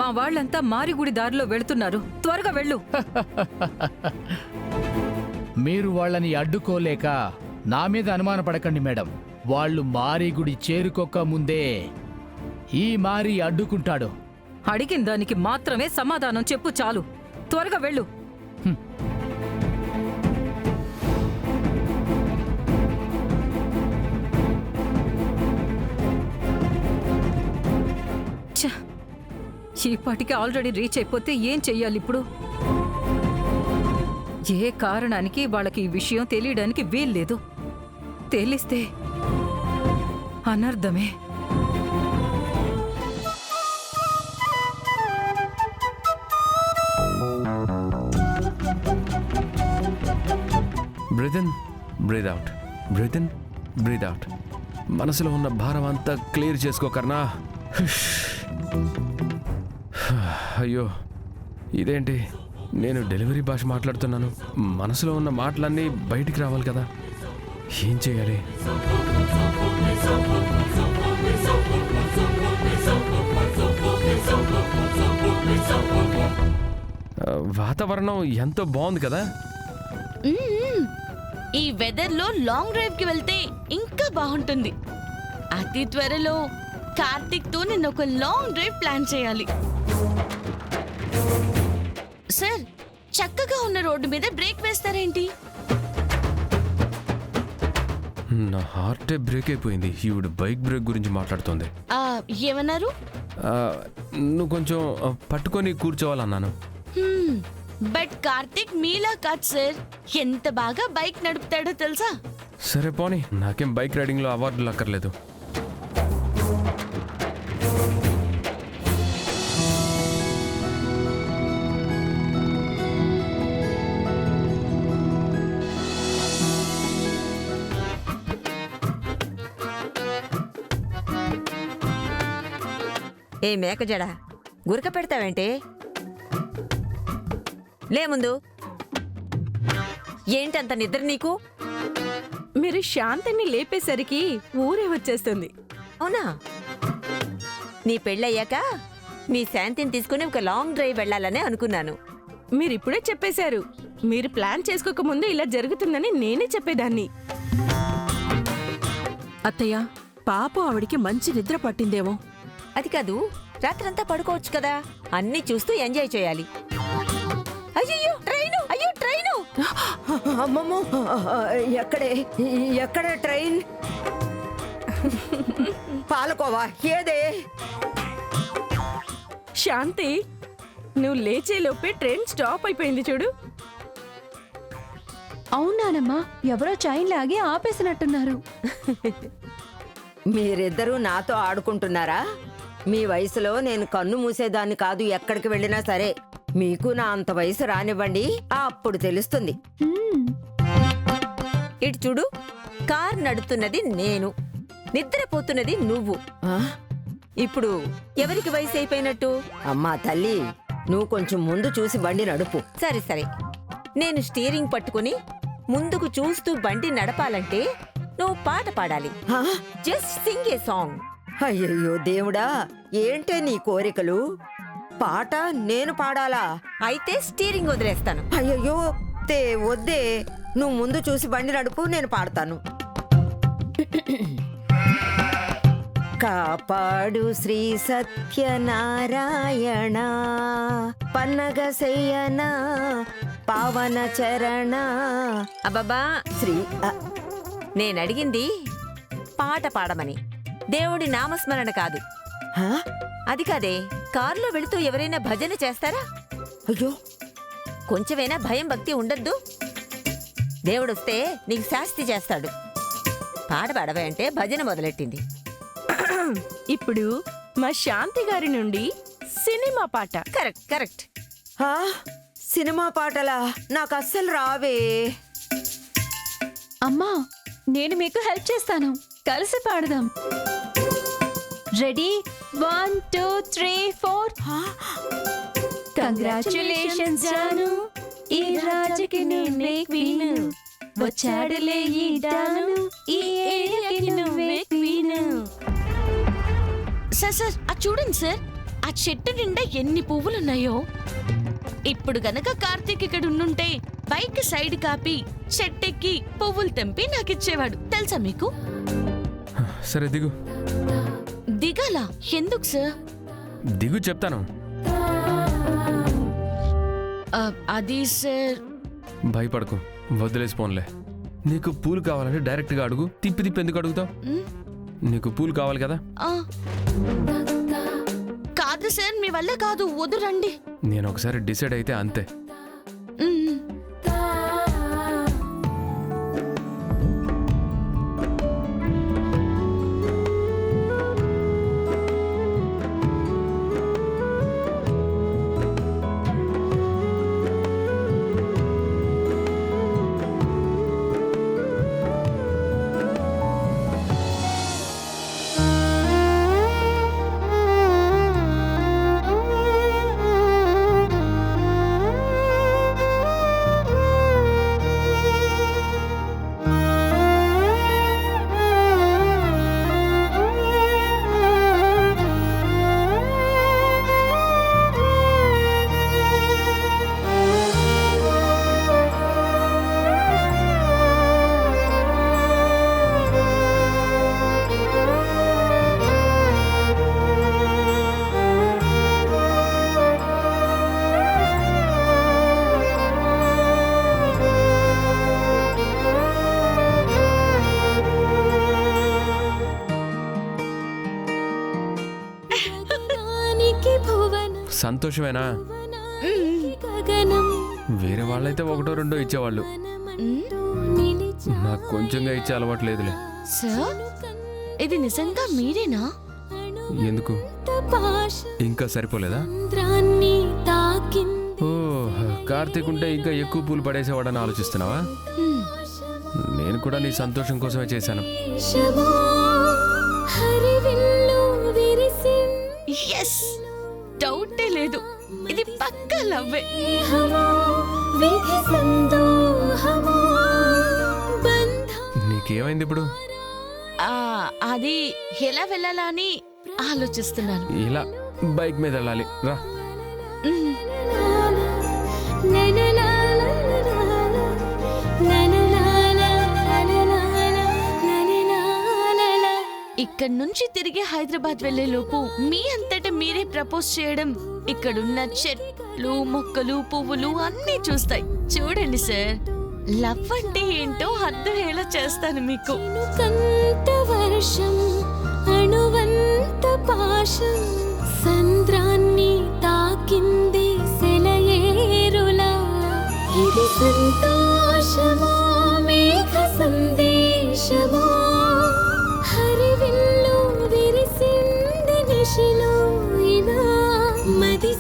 మా వాళ్ళంతా మారిగుడి దారిలో వెళుతున్నారు, త్వరగా వెళ్ళు. మీరు వాళ్ళని అడ్డుకోలేక నా మీద అనుమానపడకండి మేడం. వాళ్ళు మారిగుడి చేరుకోక ముందే ఈ మారి అడ్డుకుంటాడు. అడిగిన దానికి మాత్రమే సమాధానం చెప్పు చాలు, త్వరగా వెళ్ళు. ఈపాటికి ఆల్రెడీ రీచ్ అయిపోతే ఏం చెయ్యాలి ఇప్పుడు? ఏ కారణానికి వాళ్ళకి ఈ విషయం తెలియడానికి వీల్లేదు. తెలిస్తే అనర్థమే. Breathe in, breathe out, breathe in, breathe out. మనసులో ఉన్న భారం అంతా క్లియర్ చేసుకోకర్నా. అయ్యో, ఇదేంటి, నేను డెలివరీ భాష మాట్లాడుతున్నాను. మనసులో ఉన్న మాటలన్నీ బయటికి రావాలి కదా. ఏం చేయాలి? వాతావరణం ఎంతో బాగుంది కదా. ఈ వెదర్ లో లాంగ్ డ్రైవ్ కి వెళ్తే ఇంకా బాగుంటుంది. అతి త్వరలో కార్తిక్ తో నేను ఒక లాంగ్ డ్రైవ్ ప్లాన్ చేయాలి. సార్, చక్కగా ఉన్న రోడ్డు మీద బ్రేక్ వేస్తారేంటి? నా హార్టే బ్రేక్ అయిపోయింది. ఈవిడ బైక్ బ్రేక్ గురించి మాట్లాడుతోంది. ఏమన్నారు? నువ్వు కొంచెం పట్టుకొని కూర్చోవాలన్నాను. బట్ కార్తిక్ మీలా కాదు సార్, ఎంత బాగా బైక్ నడుపుతాడో తెలుసా? సరే పోనీ, నాకేం బైక్ రైడింగ్ లో అవార్డులు అక్కర్లేదు. ఏ మేకజడ, గురక పెడతావేంటే? లే ముందు. ఏంటంత నిద్ర నీకు? మీరు శాంతిని లేపేసరికి ఊరే వచ్చేస్తుంది. అవునా? నీ పెళ్ళయ్యాక మీ శాంతిని తీసుకుని ఒక లాంగ్ డ్రైవ్ వెళ్ళాలనే అనుకున్నాను. మీరిప్పుడే చెప్పేశారు. మీరు ప్లాన్ చేసుకోకముందు ఇలా జరుగుతుందని నేనే చెప్పేదాన్ని. అత్తయ్య, పాప ఆవిడికి మంచి నిద్ర పట్టిందేమో. అది కాదు, రాత్రంతా పడుకోవచ్చు కదా. అన్నీ చూస్తూ ఎంజాయ్ చేయాలి. అయ్యో ట్రైను, అయ్యో ట్రైను! అమ్మమ్మో, ఎక్కడ ట్రైన్? పాలకోవా ఏదే? శాంతి, నువ్వు లేచేలోపే ట్రైన్ స్టాప్ అయిపోయింది చూడు. అవునానమ్మా, ఎవరో చైన్ లాగి ఆపేసినట్టున్నారు. మీరిద్దరూ నాతో ఆడుకుంటున్నారా? మీ వయసులో నేను కన్ను మూసేదాన్ని కాదు. ఎక్కడికి వెళ్ళినా సరే మీకు నా అంత వయసు రానివ్వండి, అప్పుడు తెలుస్తుంది. ఇటు చూడు, కార్ నడుపుతున్నది నేను, నిద్రపోతున్నది నువ్వు. ఇప్పుడు ఎవరికి వయసు అయిపోయినట్టు? అమ్మా తల్లి, నువ్వు కొంచెం ముందు చూసి బండి నడుపు. సరే సరే, నేను స్టీరింగ్ పట్టుకుని ముందుకు చూస్తూ బండి నడపాలంటే నువ్వు పాట పాడాలి. జస్ట్ సింగ్ ఏ సాంగ్. అయ్యయ్యో దేవుడా, ఏంటే నీ కోరికలు? పాట నేను పాడాలా? అయితే స్టీరింగ్ వదిలేస్తాను. అయ్యయ్యో వద్దే, నువ్వు ముందు చూసి బండి నడుపు, నేను పాడతాను. కాపాడు శ్రీ సత్యనారాయణ, పన్నగశయన పావన చరణ. అబ్బబ్బా శ్రీ నేనడిగింది పాట పాడమని, దేవుడి నామస్మరణ కాదు. అది కాదే, కారులో వెళుతూ ఎవరైనా భజన చేస్తారా? అయ్యో, కొంచెమైనా భయం భక్తి ఉండద్దు. దేవుడొస్తే నీకు శాస్తి చేస్తాడు. పాట పాడవే అంటే భజన మొదలెట్టింది. ఇప్పుడు మా శాంతి గారి నుండి సినిమా పాట. Correct correct. సినిమా పాటలా? నాకు అస్సలు రావే. అమ్మా, నేను మీకు హెల్ప్ చేస్తాను, కలిసి పాడదాం. రెడీ? 1 2 3 4. కంగ్రాచులేషన్స్ జాను, ఈ రాజుకి నువ్వే క్వీను. వచ్చాడులే ఈ డాను, ఈ ఏరియాకి నువ్వే క్వీను. సార్, అది చూడండి సార్, చెట్టు నిండా ఎన్ని పువ్వులున్నాయో. ఇప్పుడు గనక కార్తీక్ ఇక్కడ ఉండుంటే బైక్ సైడ్ కాపి చెట్టెక్కి పువ్వులు తెంపి నాకిచ్చేవాడు. తెలుసా మీకు? సరే దిగు. దిగాలా? ఎందుకు సార్? దిగు చెప్తాను. అది సార్. భయపడకు, వదిలేసి పోన్లే. నీకు పూలు కావాలంటే డైరెక్ట్గా అడుగు. తిప్పి తిప్పి ఎందుకు అడుగుతావు? నీకు పూలు కావాలి కదా? కాదు సార్, మీ వల్ల కాదు, వదురండి. నేను ఒకసారి డిసైడ్ అయితే అంతే. సంతోషమేనా? వేరే వాళ్ళైతే ఒకటో రెండో ఇచ్చేవాళ్ళు. నాకు కొంచెంగా ఇచ్చే అలవాటు లేదులే. సార్, ఇది నిజంగా మీరేనా? ఎందుకు, ఇంకా సరిపోలేదా? ఓ, కార్తీక్ ఉంటే ఇంకా ఎక్కువ పూలు పడేసేవాడని ఆలోచిస్తున్నావా? నేను కూడా నీ సంతోషం కోసమే చేశాను. ఎస్, డౌటే లేదు, ఇది పక్కా లవ్వే. నీకేమైంది ఇప్పుడు? అది ఎలా వెళ్ళాలా అని ఆలోచిస్తున్నాను. ఇలా బైక్ మీద వెళ్ళాలి రా. ఇక్కడ నుంచి తిరిగి హైదరాబాద్ వెళ్లే లోపు మీ అంతటా మీరే ప్రపోజ్ చేయడం, ఇక్కడున్న చెట్లు, మొక్కలు, పువ్వులు అన్నీ చూస్తాయి. చూడండి సార్, లవ్ అంటే ఏంటో అర్థమయ్యేలా చేస్తాను మీకు. వర్షం అణువంత పాశం సంద్రాన్ని తాకింది సెలయేరులా. ఇది సంతోషమో మేఘ సందేశమో, హరివిల్లు విరిసింది నిశిలో ఇలా మది